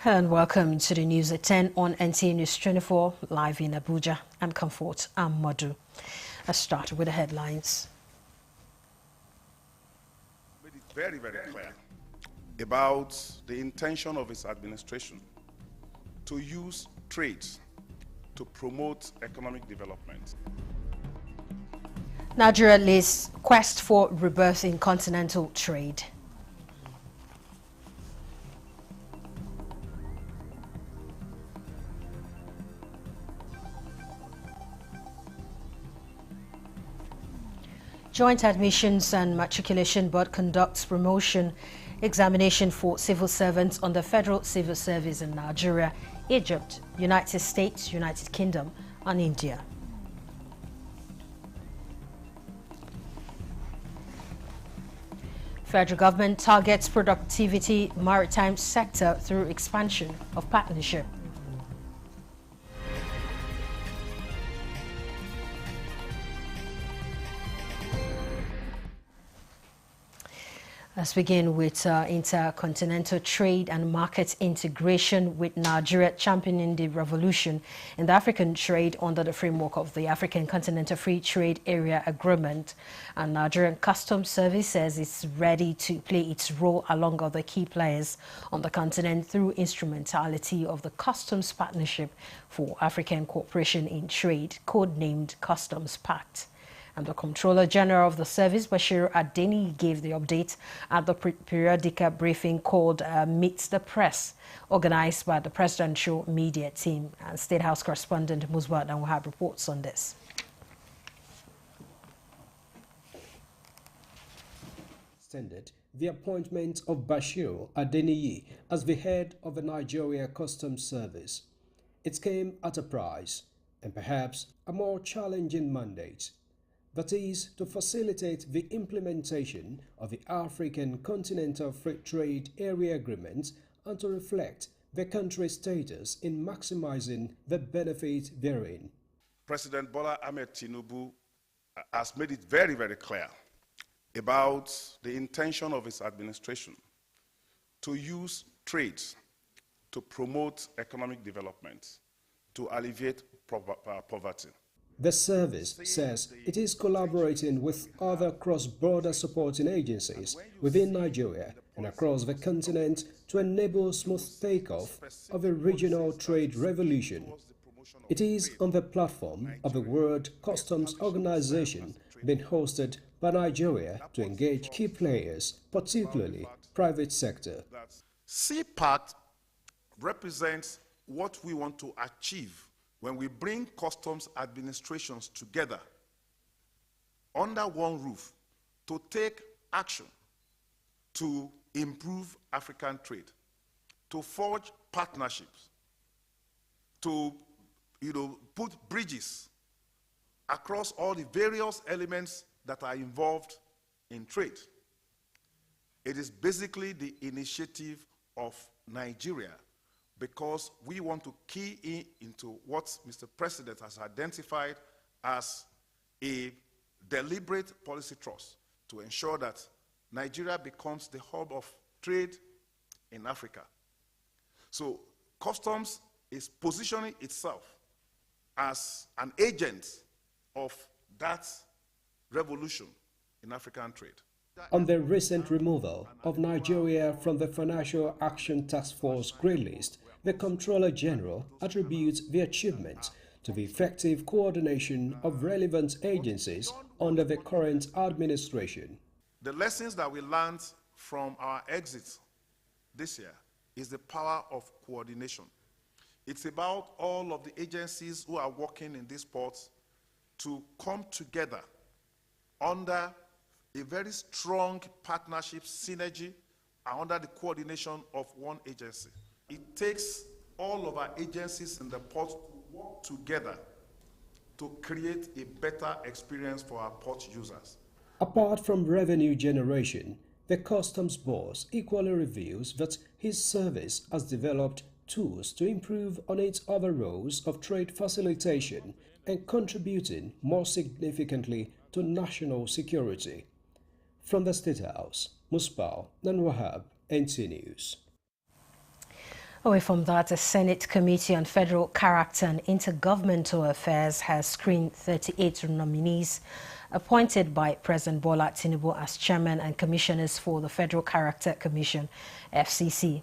And welcome to the news at 10 on NTA News24, live in Abuja. I'm Comfort Amadu. Let's start with the headlines. Made it very, very clear about the intention of its administration to use trade to promote economic development. Nigeria leads quest for rebirth in continental trade. Joint Admissions and Matriculation Board conducts promotion examination for civil servants on the Federal Civil Service in Nigeria, Egypt, United States, United Kingdom, and India. Federal government targets productivity maritime sector through expansion of partnership. Let's begin with intercontinental trade and market integration, with Nigeria championing the revolution in the African trade under the framework of the African Continental Free Trade Area Agreement. And Nigerian Customs Service says it's ready to play its role along other key players on the continent through instrumentality of the Customs Partnership for African Cooperation in Trade, codenamed Customs Pact. And the Comptroller General of the Service, Bashir Adeni, gave the update at the periodical briefing called Meet the Press, organized by the Presidential Media Team. And State House correspondent Musbat will have reports on this. Extended the appointment of Bashir Adeniyi as the head of the Nigeria Customs Service. It came at a price and perhaps a more challenging mandate. That is, to facilitate the implementation of the African Continental Free Trade Area Agreement and to reflect the country's status in maximizing the benefit therein. President Bola Ahmed Tinubu has made it very, very clear about the intention of his administration to use trade to promote economic development, to alleviate poverty. The service says it is collaborating with other cross-border supporting agencies within Nigeria and across the continent to enable smooth takeoff of a regional trade revolution. It is on the platform of the World Customs Organization being hosted by Nigeria to engage key players, particularly private sector. CPAC represents what we want to achieve when we bring customs administrations together under one roof to take action to improve African trade, to forge partnerships, to put bridges across all the various elements that are involved in trade. It is basically the initiative of Nigeria, because we want to key into what Mr. President has identified as a deliberate policy thrust to ensure that Nigeria becomes the hub of trade in Africa. So customs is positioning itself as an agent of that revolution in African trade. On the recent removal of Nigeria from the Financial Action Task Force grey list, the Comptroller General attributes the achievement to the effective coordination of relevant agencies under the current administration. The lessons that we learned from our exit this year is the power of coordination. It's about all of the agencies who are working in these ports to come together under a very strong partnership synergy and under the coordination of one agency. It takes all of our agencies in the port to work together to create a better experience for our port users. Apart from revenue generation, the Customs Boss equally reveals that his service has developed tools to improve on its other roles of trade facilitation and contributing more significantly to national security. From the State House, Musbal Nanwahab, NTA News. Away from that, the Senate Committee on Federal Character and Intergovernmental Affairs has screened 38 nominees appointed by President Bola Tinubu as chairman and commissioners for the Federal Character Commission, FCC.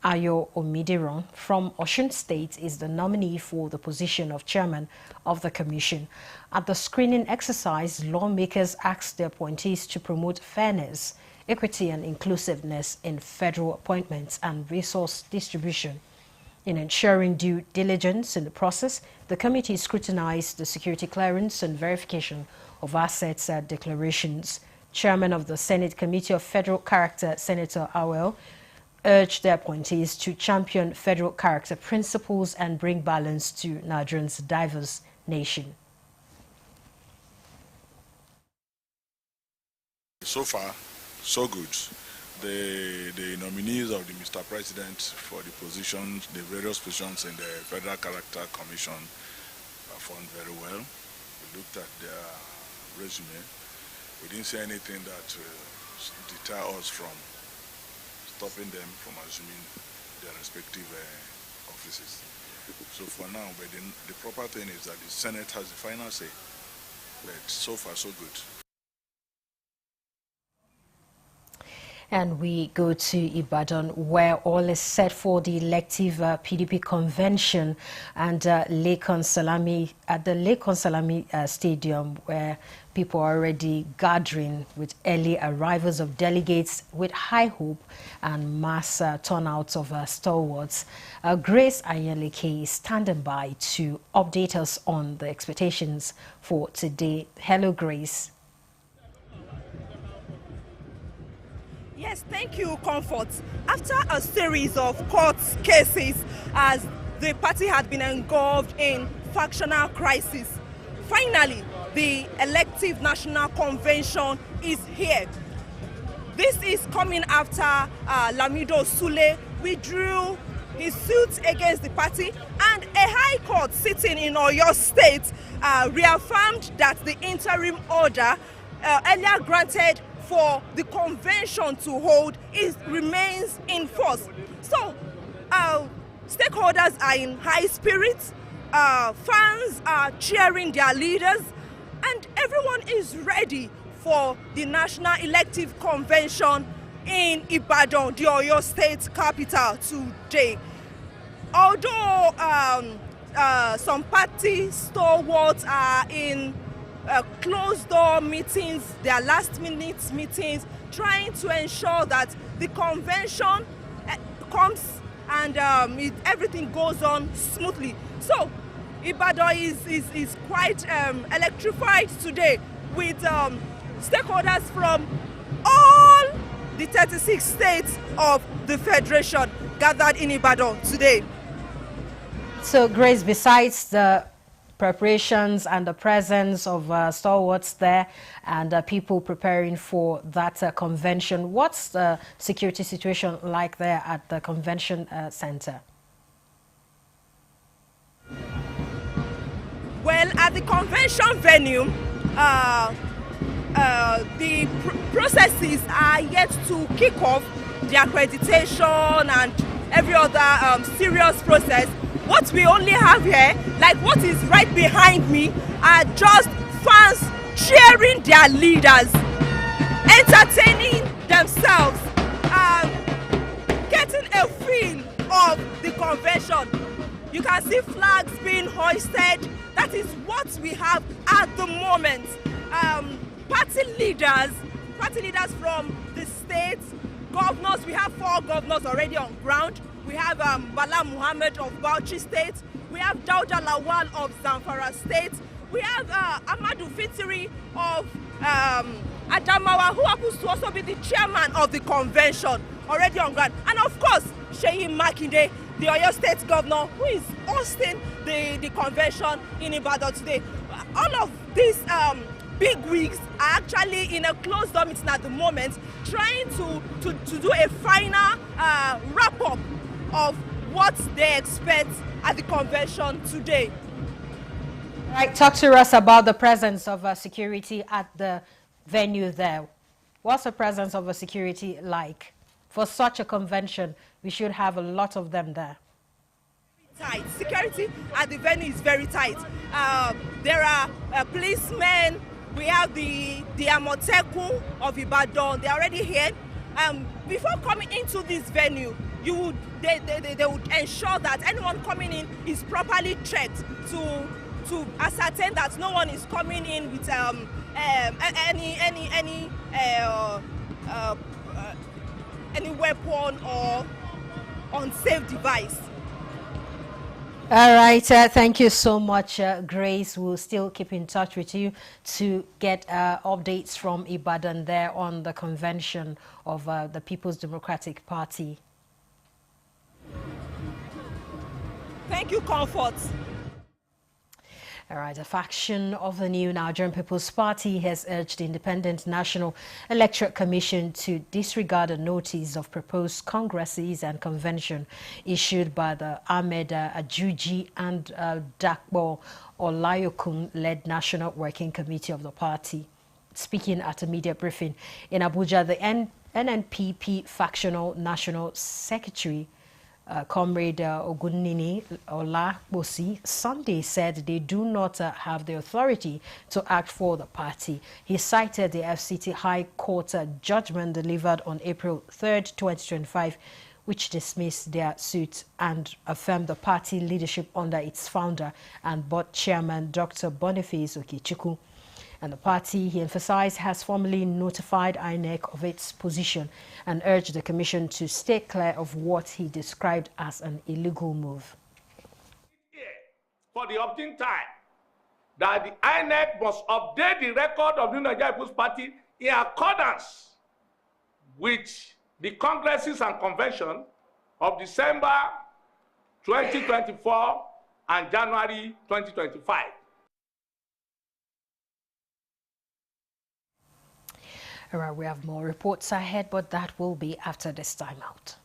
Ayo Omidiron from Osun State is the nominee for the position of chairman of the commission. At the screening exercise, lawmakers asked the appointees to promote fairness, equity and inclusiveness in federal appointments and resource distribution. In ensuring due diligence in the process, the committee scrutinized the security clearance and verification of assets declarations. Chairman of the Senate Committee of Federal Character, Senator Awell, urged the appointees to champion federal character principles and bring balance to Nigeria's diverse nation. So far, so good. The nominees of the Mr. President for the positions, the various positions in the Federal Character Commission performed very well. We looked at their resume. We didn't see anything that deter us from stopping them from assuming their respective offices. So for now, but the proper thing is that the Senate has the final say. But so far, so good. And we go to Ibadan, where all is set for the elective PDP convention and Lekan Salami at the Lekan Salami Stadium, where people are already gathering with early arrivals of delegates with high hope and mass turnouts of stalwarts. Grace Ayenleke is standing by to update us on the expectations for today. Hello, Grace. Yes, thank you, Comfort. After a series of court cases as the party had been engulfed in factional crisis, finally, the elective national convention is here. This is coming after Lamido Sule withdrew his suit against the party, and a high court sitting in Oyo State reaffirmed that the interim order earlier granted for the convention to hold remains in force. So, stakeholders are in high spirits, fans are cheering their leaders, and everyone is ready for the National Elective Convention in Ibadan, the Oyo State capital, today. Although some party stalwarts are in closed-door meetings, their last-minute meetings, trying to ensure that the convention comes and everything goes on smoothly. So, Ibadan is quite electrified today with stakeholders from all the 36 states of the Federation gathered in Ibadan today. So, Grace, besides the preparations and the presence of stalwarts there and people preparing for that convention, what's the security situation like there at the convention center? Well, at the convention venue, the processes are yet to kick off, the accreditation and every other serious process. What we only have here, like what is right behind me, are just fans cheering their leaders, entertaining themselves, getting a feel of the convention. You can see flags being hoisted. That is what we have at the moment. Party leaders from the states, governors, we have 4 governors already on ground. We have Bala Muhammad of Bauchi State. We have Dauda Lawal of Zamfara State. We have Amadou Fitri of Adamawa, who happens to also be the chairman of the convention, already on ground. And of course, Sheyi Makinde, the Oyo State governor, who is hosting the convention in Ibadan today. All of these big wigs are actually in a closed-door meeting at the moment, trying to do a final wrap-up of what they expect at the convention today. Right, talk to us about the presence of security at the venue there. What's the presence of security like? For such a convention, we should have a lot of them there. Tight. Security at the venue is very tight. There are policemen. We have the Amotekun of Ibadan. They're already here. Before coming into this venue, they would ensure that anyone coming in is properly checked to ascertain that no one is coming in with any weapon or unsafe device. All right, thank you so much, Grace. We'll still keep in touch with you to get updates from Ibadan there on the convention of the People's Democratic Party. Thank you, Comfort. All right, a faction of the new Nigerian People's Party has urged the Independent National Electoral Commission to disregard a notice of proposed congresses and convention issued by the Ahmed Ajuji and Dakbo Olayokun-led National Working Committee of the party. Speaking at a media briefing in Abuja, the NNPP factional national secretary Comrade Ogunini Olabosi Sunday said they do not have the authority to act for the party. He cited the FCT High Court judgment delivered on April 3rd, 2025, which dismissed their suit and affirmed the party leadership under its founder and board chairman, Dr. Boniface Okechukwu. And the party, he emphasized, has formally notified INEC of its position and urged the commission to stay clear of what he described as an illegal move. For the opt-in time, that the INEC must update the record of the Nigerian People's Party in accordance with the congresses and convention of December 2024 and January 2025. All right, we have more reports ahead, but that will be after this time out.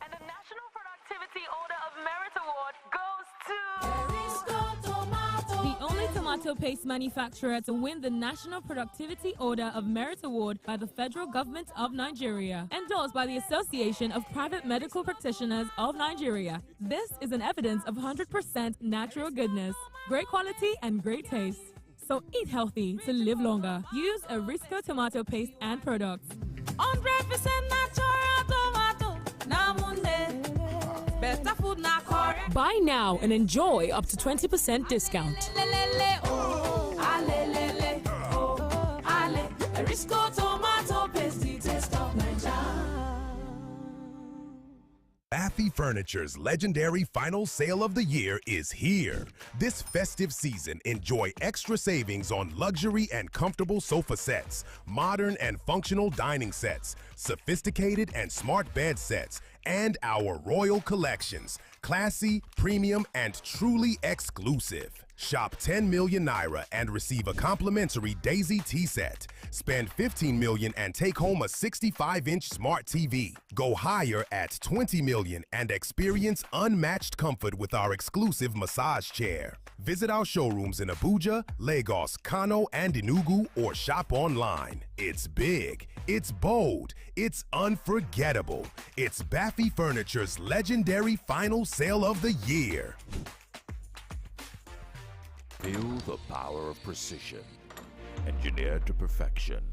And the National Productivity Order of Merit Award goes to... The only tomato paste manufacturer to win the National Productivity Order of Merit Award by the federal government of Nigeria, endorsed by the Association of Private Medical Practitioners of Nigeria. This is an evidence of 100% natural goodness, great quality and great taste. So eat healthy to live longer. Use Arisco tomato paste and products. 100% natural tomato. Better food na correct. Buy now and enjoy up to 20% discount. Arisco tomato paste, the taste of Nigeria. Baffy Furniture's legendary final sale of the year is here. This festive season, enjoy extra savings on luxury and comfortable sofa sets, modern and functional dining sets, sophisticated and smart bed sets, and our royal collections, classy, premium, and truly exclusive. Shop 10 million naira and receive a complimentary Daisy tea set. Spend 15 million and take home a 65-inch smart TV. Go higher at 20 million and experience unmatched comfort with our exclusive massage chair. Visit our showrooms in Abuja, Lagos, Kano, and Enugu, or shop online. It's big, it's bold, it's unforgettable. It's Baffy Furniture's legendary final sale of the year. Feel the power of precision, engineered to perfection.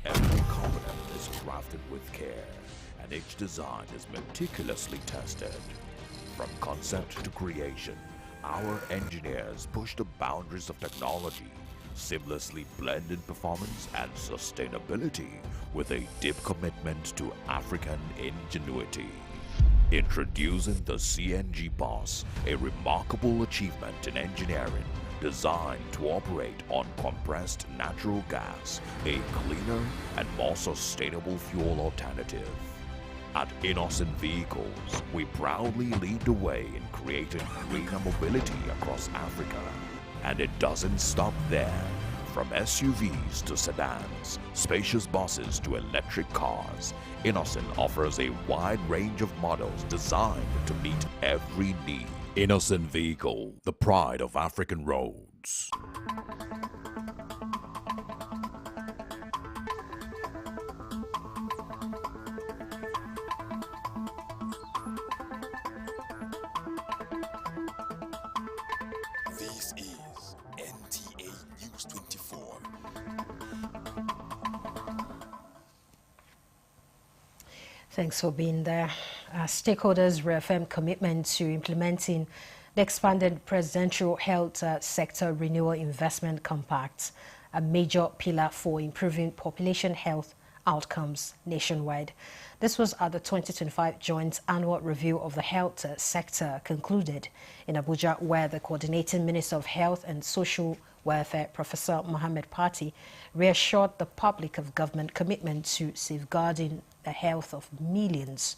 Every component is crafted with care, and each design is meticulously tested. From concept to creation, our engineers push the boundaries of technology, seamlessly blending performance and sustainability with a deep commitment to African ingenuity. Introducing the CNG Boss, a remarkable achievement in engineering designed to operate on compressed natural gas, a cleaner and more sustainable fuel alternative. At Innocent Vehicles, we proudly lead the way in creating greener mobility across Africa. And it doesn't stop there. From SUVs to sedans, spacious buses to electric cars, Innocent offers a wide range of models designed to meet every need. Innocent Vehicle, the pride of African roads. Thanks for being there. Stakeholders reaffirmed commitment to implementing the expanded presidential health sector renewal investment compact, a major pillar for improving population health outcomes nationwide. This was at the 2025 Joint Annual Review of the Health Sector concluded in Abuja, where the Coordinating Minister of Health and Social Welfare, Professor Mohammed Pati, reassured the public of government commitment to safeguarding the health of millions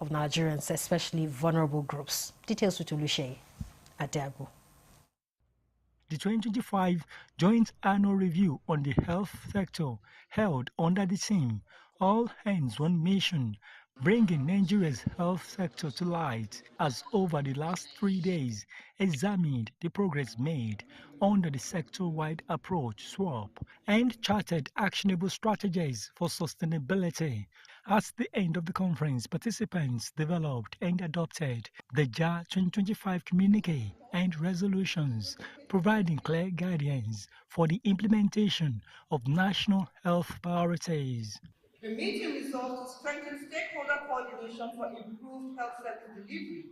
of Nigerians, especially vulnerable groups. Details with Oluseyi Adeagbo. The 2025 Joint Annual Review on the Health Sector held under the theme All Hands One Mission, bringing Nigeria's health sector to light, has over the last 3 days examined the progress made under the sector-wide approach SWAP and charted actionable strategies for sustainability. At the end of the conference, participants developed and adopted the JA 2025 communique and resolutions, providing clear guidance for the implementation of national health priorities. The meeting resolved to strengthen stakeholder coordination for improved health service delivery,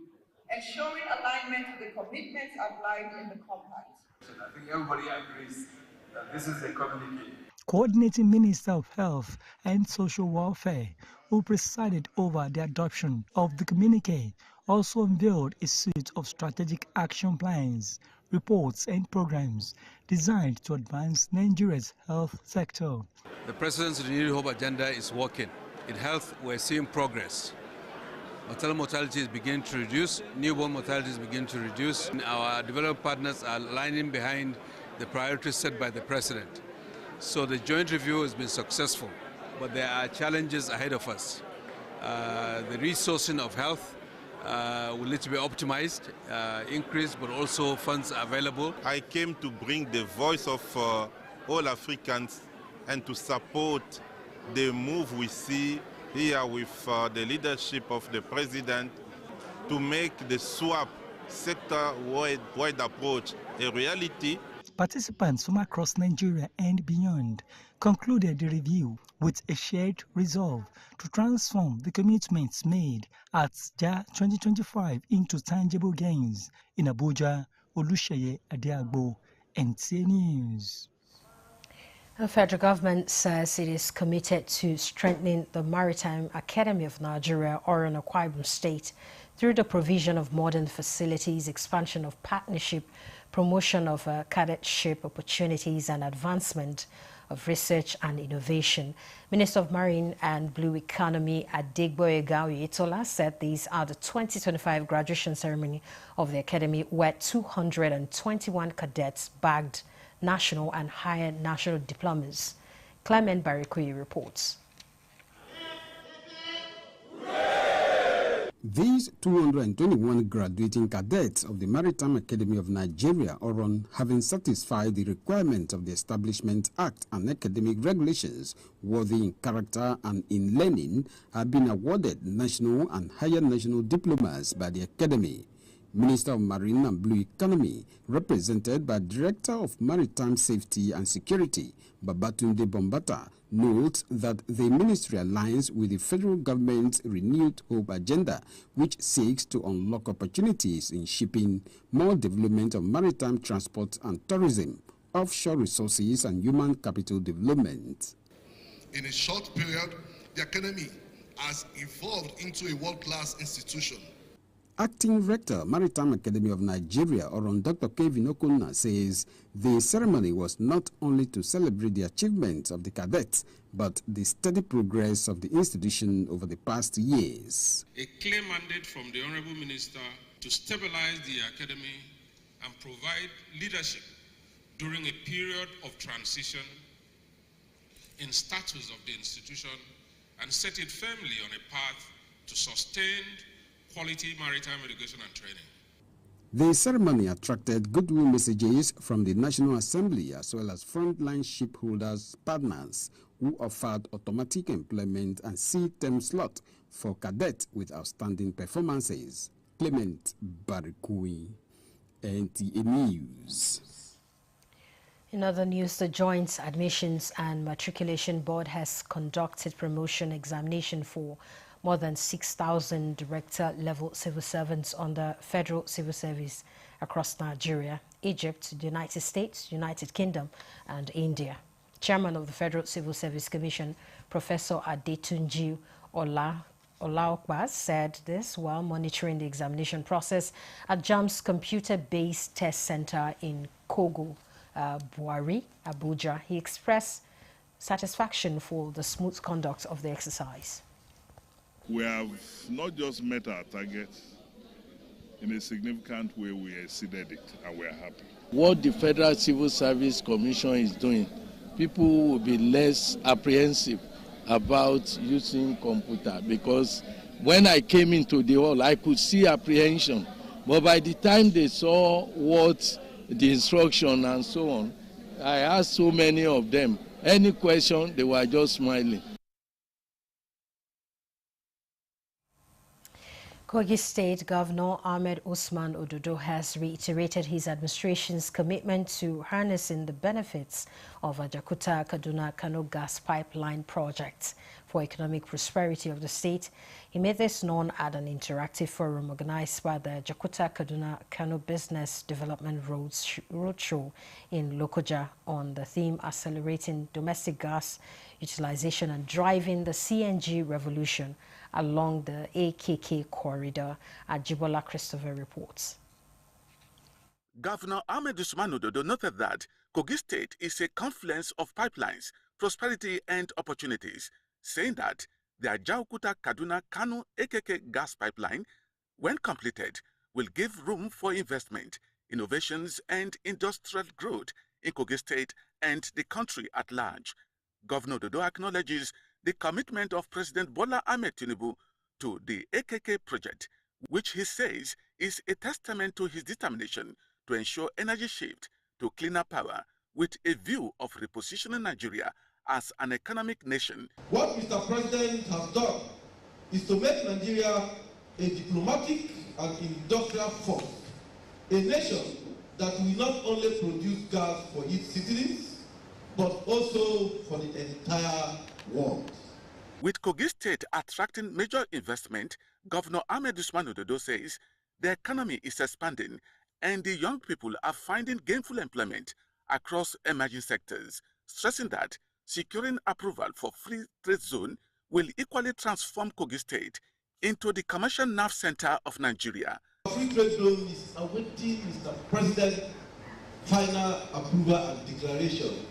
ensuring alignment with the commitments outlined in the compact. I think everybody agrees that this is a communique. Coordinating Minister of Health and Social Welfare, who presided over the adoption of the communique, also unveiled a suite of strategic action plans, reports and programs designed to advance Nigeria's health sector. The President's Renewed Hope agenda is working. In health, we're seeing progress. Maternal mortality is beginning to reduce, newborn mortality is beginning to reduce. Our development partners are lining behind the priorities set by the President. So the joint review has been successful, but there are challenges ahead of us. The resourcing of health will need to be optimized, increased, but also funds available. I came to bring the voice of all Africans and to support the move we see here with the leadership of the President to make the SWAP sector-wide approach a reality. Participants from across Nigeria and beyond concluded the review with a shared resolve to transform the commitments made at JA 2025 into tangible gains. In Abuja, Oluseyi Adeagbo, NTA News. The federal government says it is committed to strengthening the Maritime Academy of Nigeria, or in Akwa Ibom State, through the provision of modern facilities, expansion of partnership, promotion of cadetship opportunities, and advancement of research and innovation. Minister of Marine and Blue Economy Adegboye Itola said these are the 2025 graduation ceremony of the Academy, where 221 cadets bagged national and higher national diplomas. Clement Barikui reports. These 221 graduating cadets of the Maritime Academy of Nigeria, ORON, having satisfied the requirements of the Establishment Act and academic regulations worthy in character and in learning, have been awarded national and higher national diplomas by the Academy. Minister of Marine and Blue Economy, represented by Director of Maritime Safety and Security, Babatunde Bombata, notes that the ministry aligns with the federal government's Renewed Hope agenda, which seeks to unlock opportunities in shipping, more development of maritime transport and tourism, offshore resources and human capital development. In a short period, the Academy has evolved into a world-class institution. Acting Rector, Maritime Academy of Nigeria, Oron Dr. Kevin Okunna, says the ceremony was not only to celebrate the achievements of the cadets, but the steady progress of the institution over the past years. A clear mandate from the Honorable Minister to stabilize the Academy and provide leadership during a period of transition in status of the institution and set it firmly on a path to sustained quality maritime education and training. The ceremony attracted goodwill messages from the National Assembly as well as frontline shipholders partners who offered automatic employment and sea-term slot for cadets with outstanding performances. Clement Barikui, NTA News. In other news, the Joint Admissions and Matriculation Board has conducted promotion examination for more than 6,000 director-level civil servants on the federal civil service across Nigeria, Egypt, the United States, United Kingdom, and India. Chairman of the Federal Civil Service Commission, Professor Adetunji Olaokpa, said this while monitoring the examination process at JAMB's computer-based test center in Kogo, Buari, Abuja. He expressed satisfaction for the smooth conduct of the exercise. We have not just met our targets, in a significant way we exceeded it, and we are happy. What the Federal Civil Service Commission is doing, people will be less apprehensive about using computer, because when I came into the hall, I could see apprehension. But by the time they saw what the instruction and so on, I asked so many of them, any question, they were just smiling. Kogi State Governor Ahmed Usman Ododo has reiterated his administration's commitment to harnessing the benefits of a Jakarta-Kaduna-Kano gas pipeline project for economic prosperity of the state. He made this known at an interactive forum organized by the Jakarta-Kaduna-Kano Business Development Roadshow in Lokoja on the theme Accelerating Domestic Gas Utilization and Driving the CNG Revolution along the AKK corridor. Ajibola Christopher reports. Governor Ahmed Usman Ododo noted that Kogi State is a confluence of pipelines, prosperity and opportunities, saying that the Ajaokuta-Kaduna-Kano AKK gas pipeline, when completed, will give room for investment, innovations and industrial growth in Kogi State and the country at large. Governor Ododo acknowledges the commitment of President Bola Ahmed Tinubu to the AKK project, which he says is a testament to his determination to ensure energy shift to cleaner power with a view of repositioning Nigeria as an economic nation. What Mr. President has done is to make Nigeria a diplomatic and industrial force, a nation that will not only produce gas for its citizens, but also for the entire world. With Kogi State attracting major investment, Governor Ahmed Usman Ododo says the economy is expanding and the young people are finding gainful employment across emerging sectors, stressing that securing approval for free trade zone will equally transform Kogi State into the commercial nerve center of Nigeria. Free trade zone is awaiting Mr. President's final approval and declaration.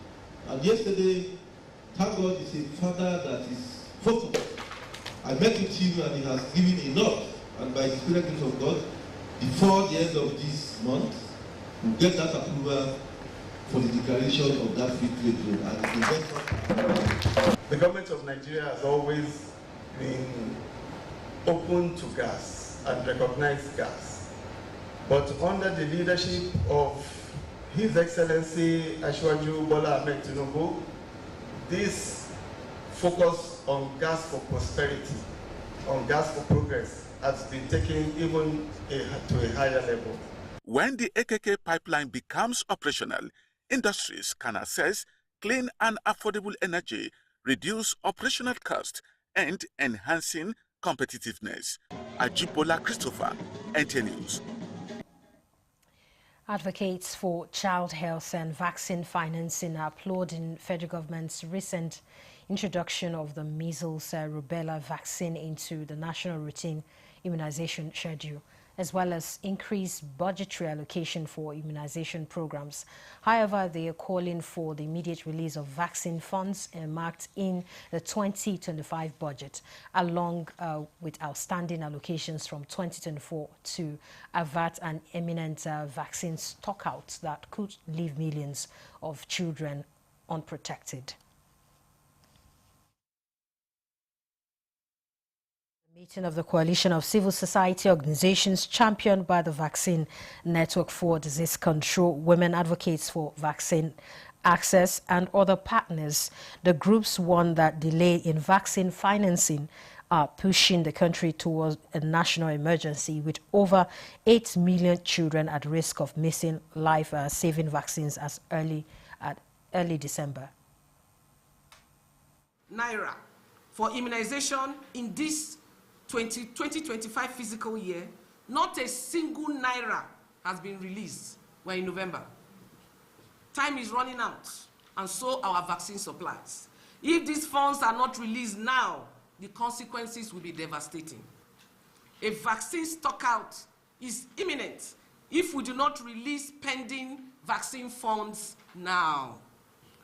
And yesterday, thank God, is a father that is focused. I met with him and he has given a nod. And by the Spirit of God, before the end of this month, we'll get that approval for the declaration of that free trade zone. And the government of Nigeria has always been open to gas and recognized gas. But under the leadership of His Excellency Asiwaju Bola Ahmed Tinubu, this focus on gas for prosperity, on gas for progress, has been taken even to a higher level. When the AKK pipeline becomes operational, industries can access clean and affordable energy, reduce operational costs, and enhancing competitiveness. Ajibola Christopher, NTA News. Advocates for child health and vaccine financing are applauding federal government's recent introduction of the measles rubella vaccine into the national routine immunization schedule, as well as increased budgetary allocation for immunization programs. However, they are calling for the immediate release of vaccine funds earmarked in the 2025 budget, along with outstanding allocations from 2024 to avert an imminent vaccine stockout that could leave millions of children unprotected. Meeting of the Coalition of Civil Society Organizations championed by the Vaccine Network for Disease Control, Women Advocates for Vaccine Access, and other partners. The groups warned that delay in vaccine financing are pushing the country towards a national emergency, with over 8 million children at risk of missing life-saving vaccines as early December. Naira for immunization in this 2025 fiscal year, not a single naira has been released. We're in November. Time is running out, and so our vaccine supplies. If these funds are not released now, the consequences will be devastating. A vaccine stockout is imminent if we do not release pending vaccine funds now.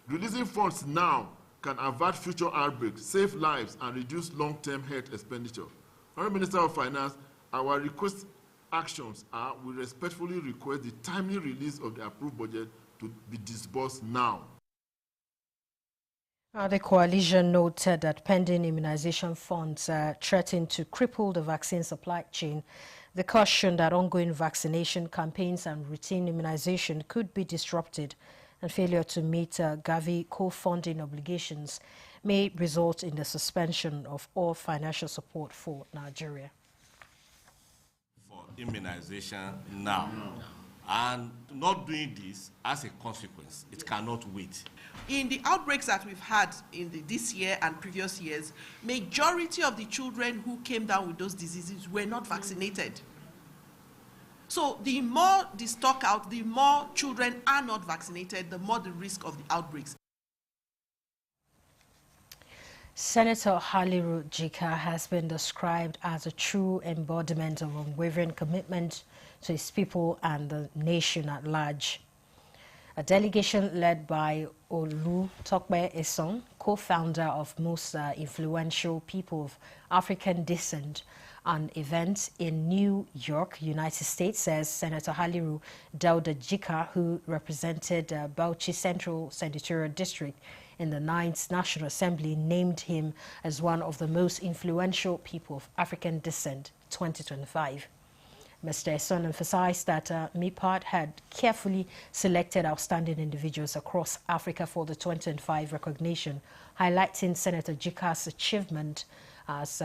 Releasing funds now can avert future outbreaks, save lives, and reduce long-term health expenditure. Honourable Minister of Finance, our request actions are: we respectfully request the timely release of the approved budget to be disbursed now. The coalition noted that pending immunization funds threaten to cripple the vaccine supply chain. They cautioned that ongoing vaccination campaigns and routine immunization could be disrupted, and failure to meet Gavi co-funding obligations may result in the suspension of all financial support for Nigeria. For immunization now. And not doing this, as a consequence, it cannot wait. In the outbreaks that we've had in this year and previous years, majority of the children who came down with those diseases were not vaccinated. So the more the stock out, the more children are not vaccinated, the more the risk of the outbreaks. Senator Haliru Jika has been described as a true embodiment of unwavering commitment to his people and the nation at large. A delegation led by Olu Tokbe Esong, co-founder of most influential people of African descent, an event in New York, United States, says Senator Haliru Dauda Jika, who represented Bauchi Central Senatorial District in the 9th National Assembly, named him as one of the most influential people of African descent 2025. Mr. Esson emphasized that MIPAD had carefully selected outstanding individuals across Africa for the 2025 recognition, highlighting Senator Jika's achievement as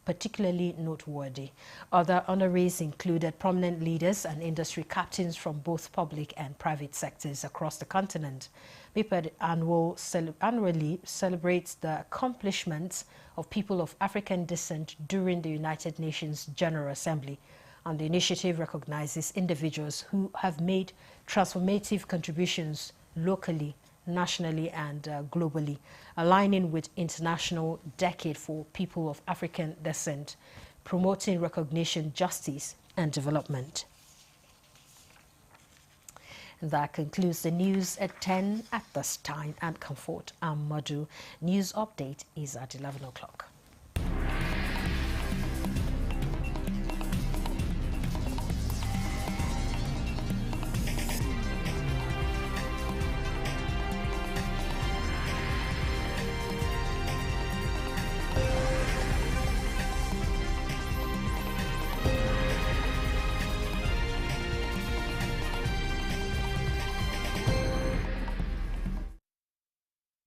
particularly noteworthy. Other honorees included prominent leaders and industry captains from both public and private sectors across the continent. MIPAD annually celebrates the accomplishments of people of African descent during the United Nations General Assembly, and the initiative recognizes individuals who have made transformative contributions locally, nationally, and globally, aligning with International Decade for People of African Descent, promoting recognition, justice, and development. And that concludes the news at 10 at this time. And Comfort Amadu. News update is at 11 o'clock.